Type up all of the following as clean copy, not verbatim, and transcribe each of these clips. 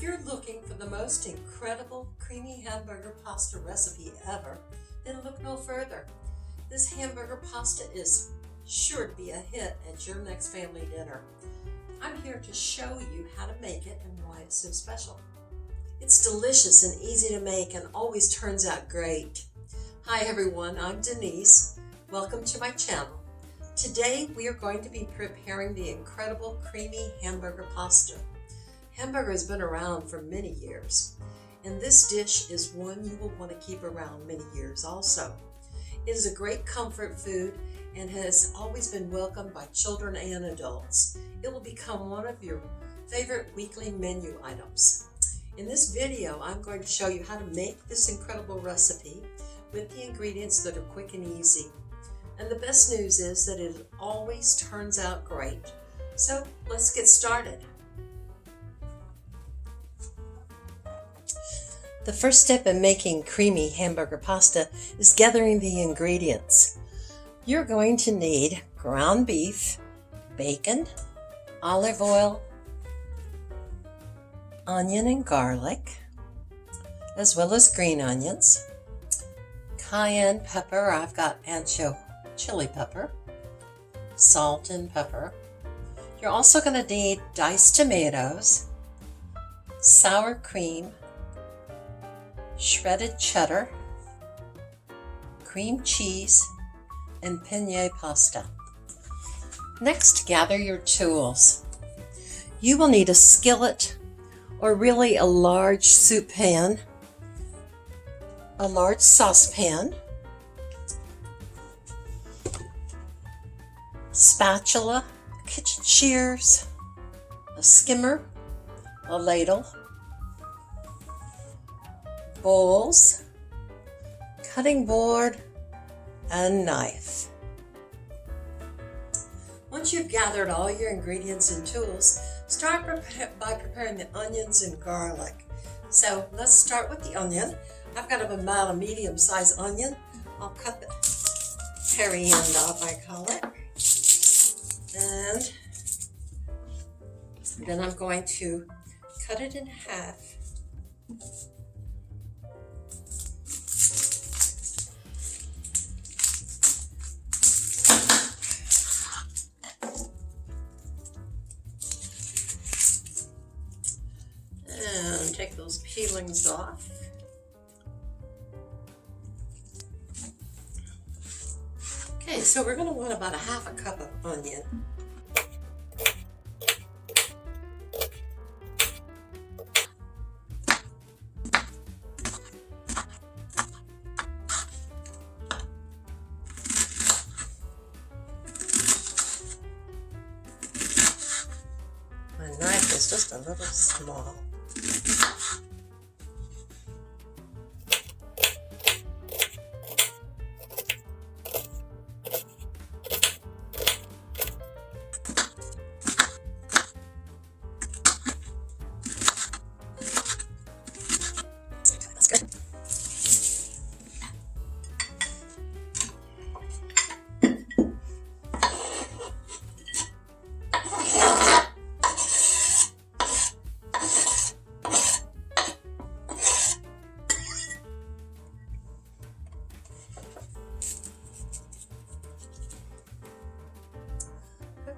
If you're looking for the most incredible creamy hamburger pasta recipe ever, then look no further. This hamburger pasta is sure to be a hit at your next family dinner. I'm here to show you how to make it and why it's so special. It's delicious and easy to make and always turns out great. Hi everyone, I'm Denise. Welcome to my channel. Today we are going to be preparing the incredible creamy hamburger pasta. Hamburger has been around for many years, and this dish is one you will want to keep around many years also. It is a great comfort food and has always been welcomed by children and adults. It will become one of your favorite weekly menu items. In this video, I'm going to show you how to make this incredible recipe with the ingredients that are quick and easy. And the best news is that it always turns out great. So let's get started. The first step in making creamy hamburger pasta is gathering the ingredients. You're going to need ground beef, bacon, olive oil, onion and garlic, as well as green onions, cayenne pepper, I've got ancho chili pepper, salt and pepper. You're also going to need diced tomatoes, sour cream, shredded cheddar, cream cheese, and penne pasta. Next, gather your tools. You will need a skillet, or really a large soup pan, a large saucepan, spatula, kitchen shears, a skimmer, a ladle, bowls, cutting board, and knife. Once you've gathered all your ingredients and tools, start by preparing the onions and garlic. So let's start with the onion. I've got about a medium-sized onion. I'll cut the hairy end off, I call it. And then I'm going to cut it in half. And take those peelings off. Okay, so we're going to want about a half a cup of onion. My knife is just a little small.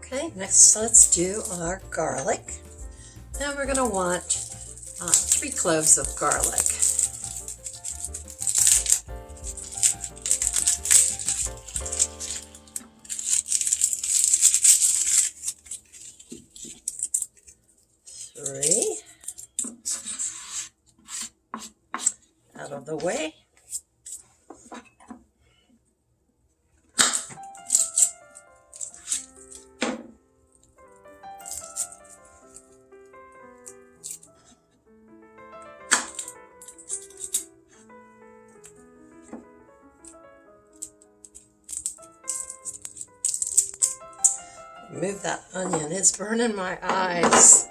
Okay, next let's do our garlic. Now we're going to want 3 cloves of garlic. Three. Out of the way. Move that onion, it's burning my eyes.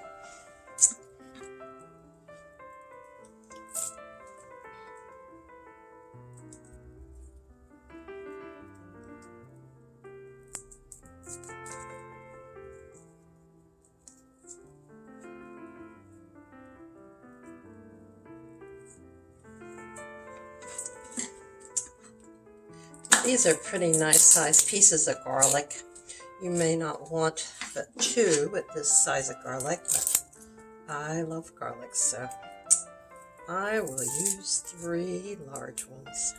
These are pretty nice sized pieces of garlic. You may not want but 2 with this size of garlic, but I love garlic, so I will use 3 large ones.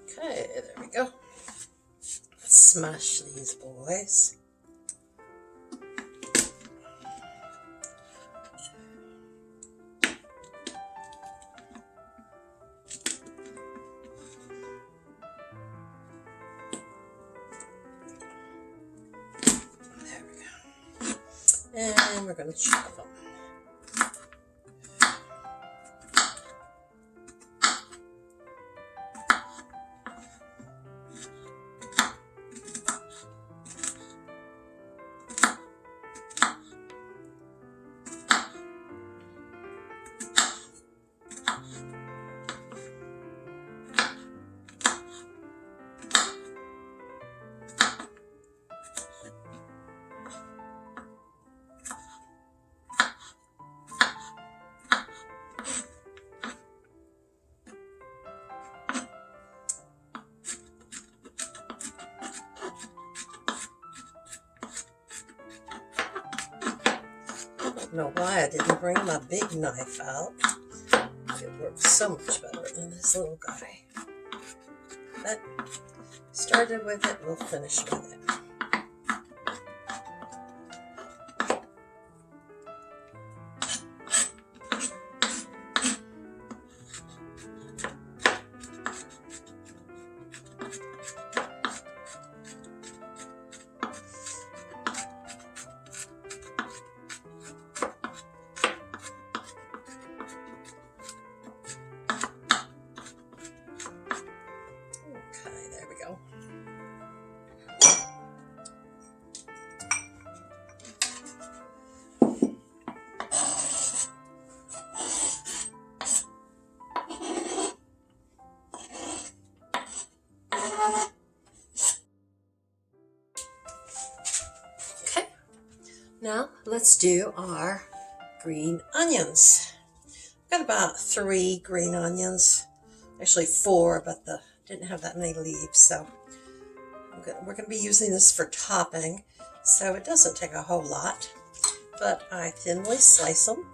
Okay, there we go. Let's smash these boys. And we're going to chop them. I don't know why I didn't bring my big knife out. It works so much better than this little guy. But started with it, we'll finish with it. Now let's do our green onions. I've got about 3 green onions, actually 4, but didn't have that many leaves, so we're going to be using this for topping, so it doesn't take a whole lot, but I thinly slice them.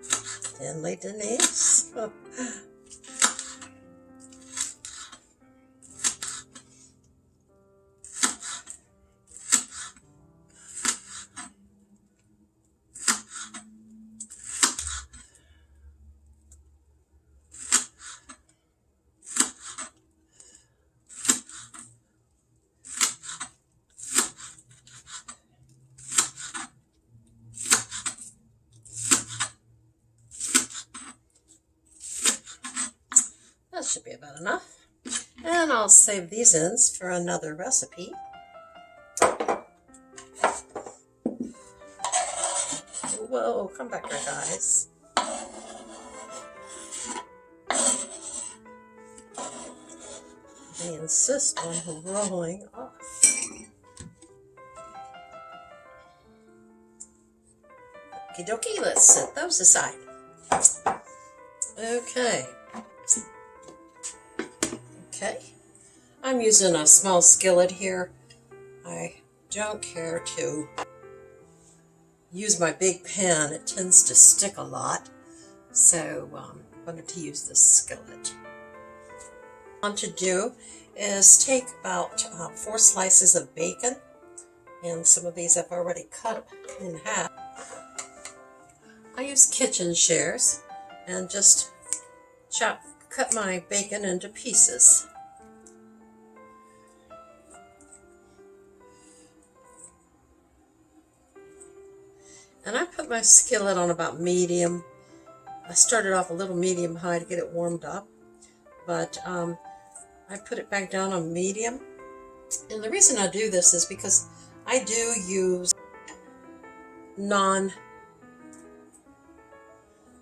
Thinly, Denise. That should be about enough. And I'll save these ends for another recipe. Whoa, come back here, guys. They insist on rolling off. Okie dokie, let's set those aside. Okay. I'm using a small skillet here. I don't care to use my big pan. It tends to stick a lot. So I wanted to use this skillet. What I want to do is take about 4 slices of bacon. And some of these I've already cut in half. I use kitchen shears and just cut my bacon into pieces. And I put my skillet on about medium. I started off a little medium high to get it warmed up, but I put it back down on medium. And the reason I do this is because I do use well,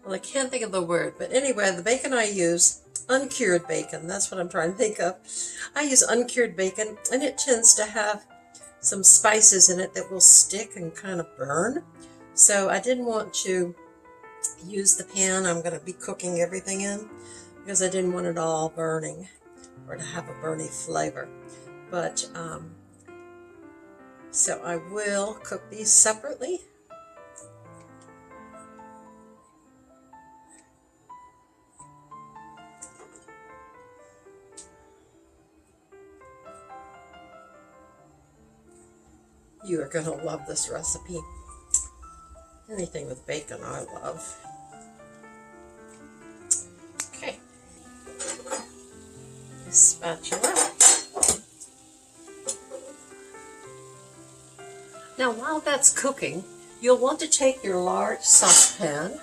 I can't think of the word, but anyway, the bacon I use, uncured bacon, that's what I'm trying to think of. I use uncured bacon, and it tends to have some spices in it that will stick and kind of burn. So I didn't want to use the pan I'm going to be cooking everything in because I didn't want it all burning or to have a burny flavor. But so I will cook these separately. You are going to love this recipe. Anything with bacon I love. Okay. Spatula. Now while that's cooking, you'll want to take your large saucepan,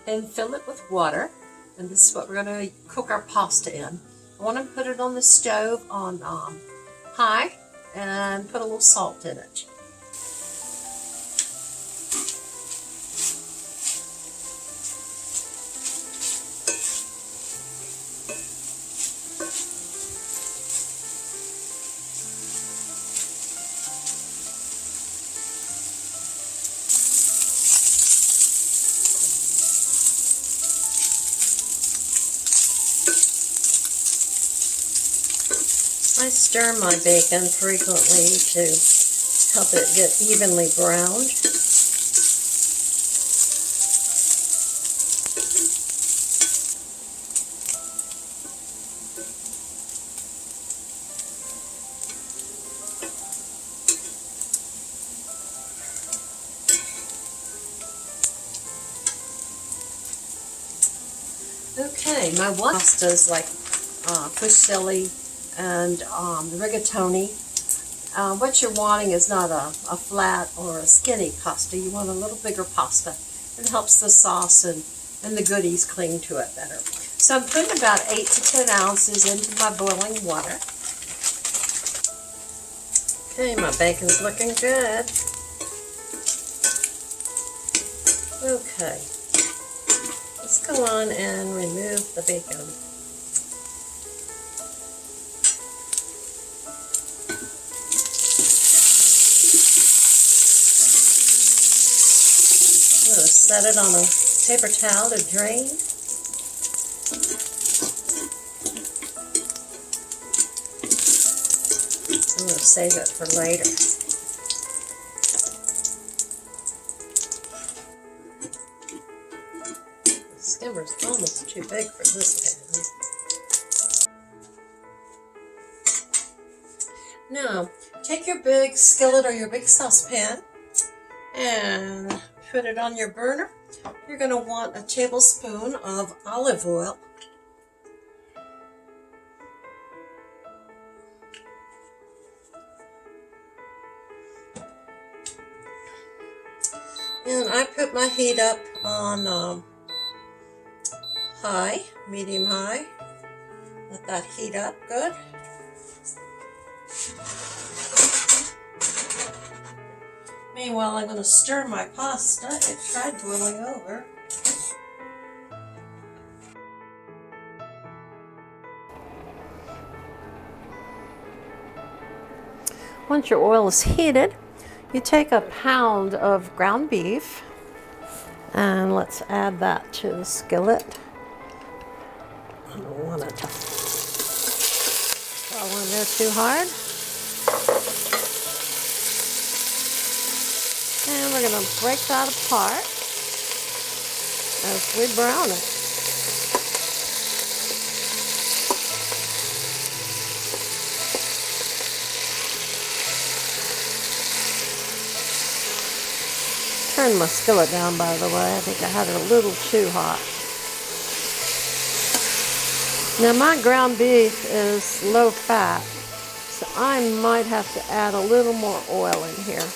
and fill it with water. And this is what we're going to cook our pasta in. I want to put it on the stove on high and put a little salt in it. I stir my bacon frequently to help it get evenly browned. Okay, my pastas like fusilli and the rigatoni. What you're wanting is not a flat or a skinny pasta. You want a little bigger pasta. It helps the sauce and the goodies cling to it better. So I'm putting about 8 to 10 ounces into my boiling water. Okay, my bacon's looking good. Okay, let's go on and remove the bacon. I'm going to set it on a paper towel to drain. I'm going to save it for later. The skimmer's almost too big for this pan. Now, take your big skillet or your big saucepan and put it on your burner. You're going to want a tablespoon of olive oil. And I put my heat up on high, medium high. Let that heat up good. Meanwhile, I'm going to stir my pasta. It tried boiling over. Once your oil is heated, you take a pound of ground beef, and let's add that to the skillet. I don't want it to fall in there too hard. And we're going to break that apart as we brown it. Turn my skillet down, by the way. I think I had it a little too hot. Now my ground beef is low fat, so I might have to add a little more oil in here.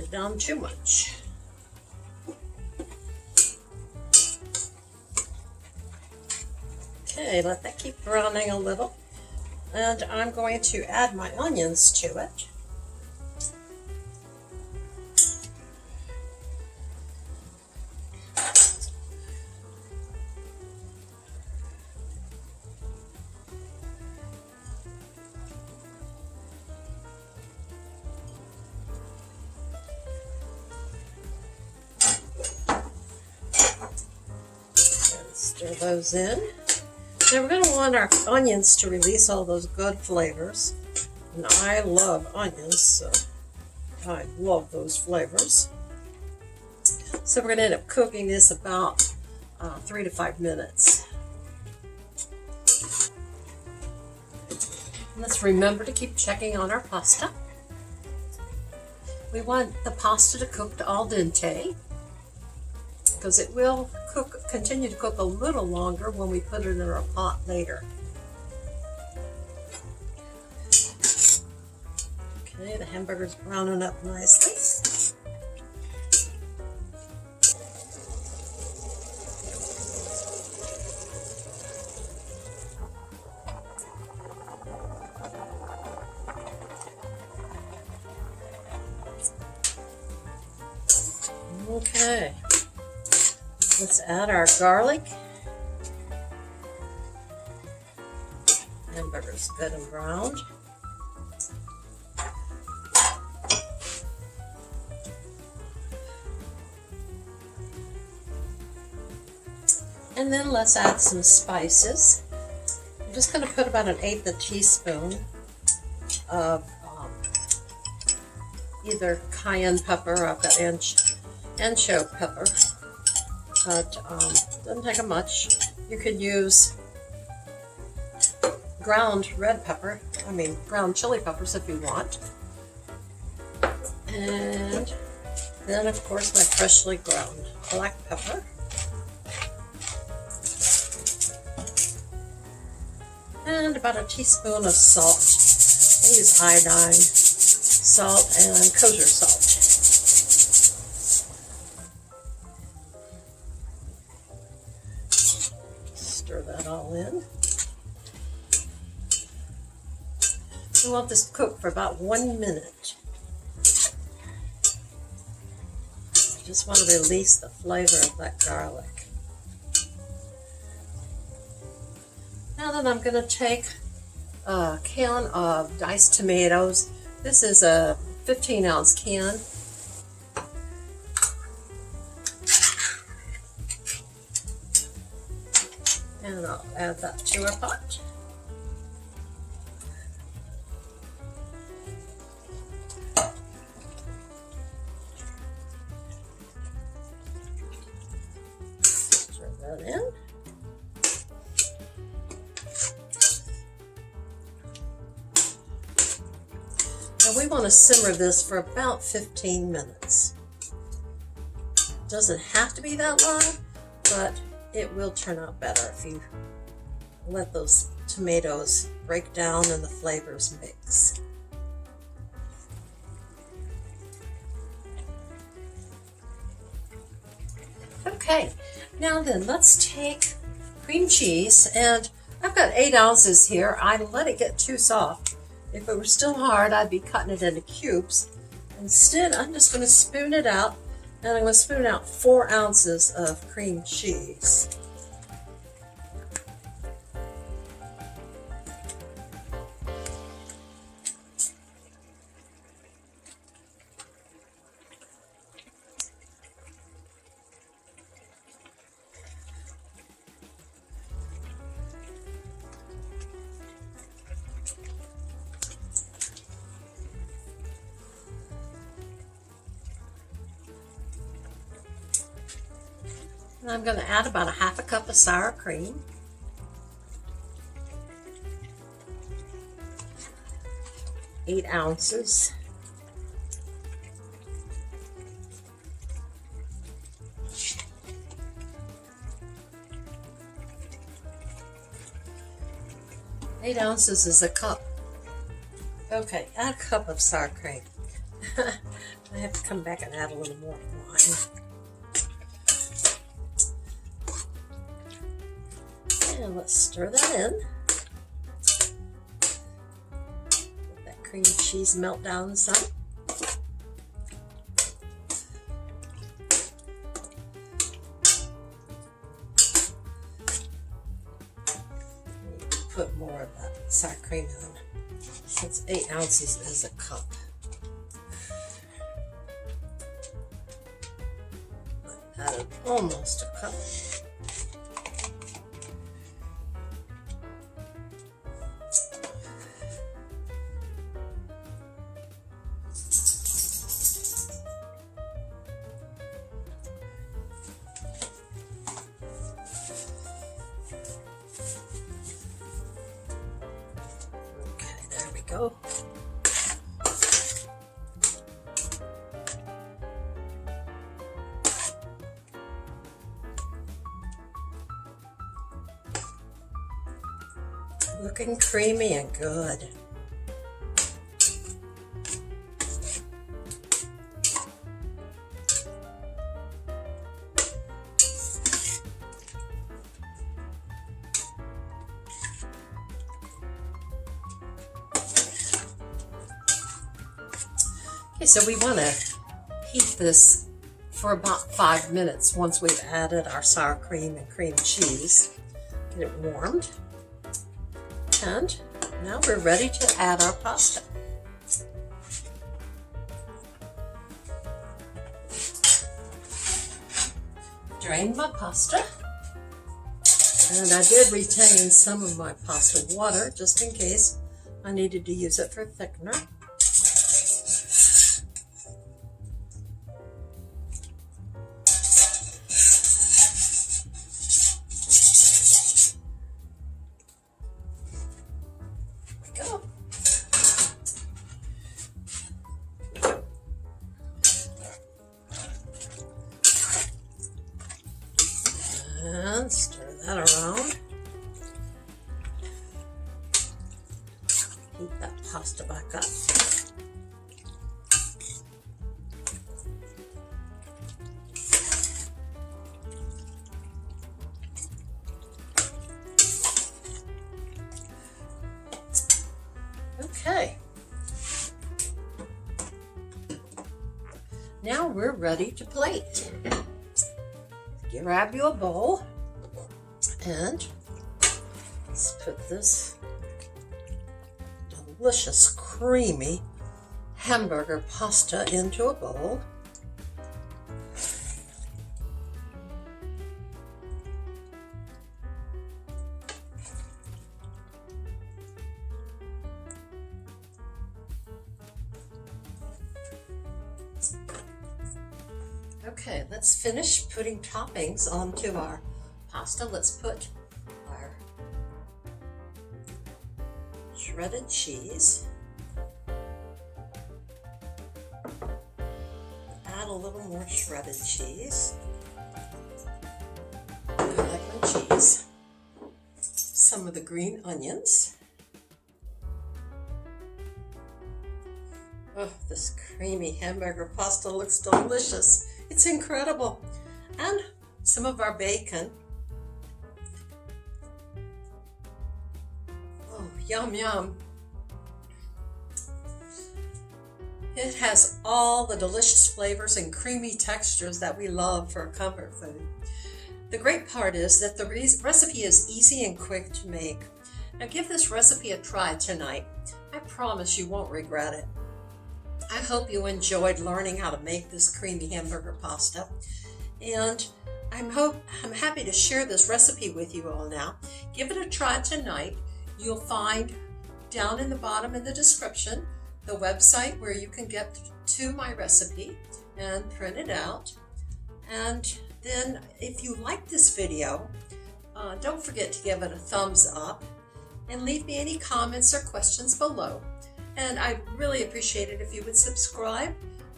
Down too much. Okay, let that keep browning a little. And I'm going to add my onions to it. Stir those in. Now we're going to want our onions to release all those good flavors. And I love onions, so I love those flavors. So we're going to end up cooking this about 3 to 5 minutes. Let's remember to keep checking on our pasta. We want the pasta to cook al dente, because it will continue to cook a little longer when we put it in our pot later. Okay, the hamburger's browning up nicely. Okay. Let's add our garlic. Hamburger's good and browned. And then let's add some spices. I'm just going to put about 1/8 teaspoon of either cayenne pepper. I've got ancho pepper. But doesn't take much. You could use ground ground chili peppers if you want. And then of course my freshly ground black pepper. And about 1 teaspoon of salt. I use iodine, salt, and kosher salt. Stir that all in. We want this to cook for about 1 minute. Just want to release the flavor of that garlic. Now then, I'm going to take a can of diced tomatoes. This is a 15-ounce can. And I'll add that to our pot. Stir that in. Now we want to simmer this for about 15 minutes. Doesn't have to be that long, but it will turn out better if you let those tomatoes break down and the flavors mix. Okay, now then, let's take cream cheese, and I've got 8 ounces here. I let it get too soft. If it were still hard, I'd be cutting it into cubes. Instead, I'm just going to spoon it out, and I'm going to spoon out 4 ounces of cream cheese. And I'm going to add about 1/2 cup of sour cream. Eight ounces. Eight ounces is a cup. Okay, add a cup of sour cream. I have to come back and add a little more wine. And let's stir that in. cream cheese melt down some. Put more of that sour cream in, since 8 ounces is a cup. I added almost a cup. Go. Looking creamy and good. Okay, so we want to heat this for about 5 minutes once we've added our sour cream and cream cheese. Get it warmed. And now we're ready to add our pasta. Drain my pasta. And I did retain some of my pasta water just in case I needed to use it for thickener. And stir that around. Heat that pasta back up. Okay. Now we're ready to plate. Grab you a bowl and let's put this delicious creamy hamburger pasta into a bowl. Okay, let's finish putting toppings onto our pasta. Let's put our shredded cheese. Add a little more shredded cheese. I like my cheese. Some of the green onions. Oh, this creamy hamburger pasta looks delicious. It's incredible. And some of our bacon. Oh, yum, yum. It has all the delicious flavors and creamy textures that we love for a comfort food. The great part is that the recipe is easy and quick to make. Now give this recipe a try tonight. I promise you won't regret it. I hope you enjoyed learning how to make this creamy hamburger pasta, and I'm happy to share this recipe with you all now. Give it a try tonight. You'll find down in the bottom in the description the website where you can get to my recipe and print it out. And then if you like this video, don't forget to give it a thumbs up and leave me any comments or questions below. And I'd really appreciate it if you would subscribe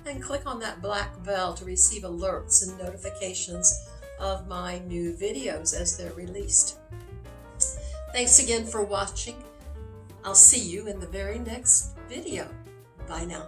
and click on that black bell to receive alerts and notifications of my new videos as they're released. Thanks again for watching. I'll see you in the very next video. Bye now.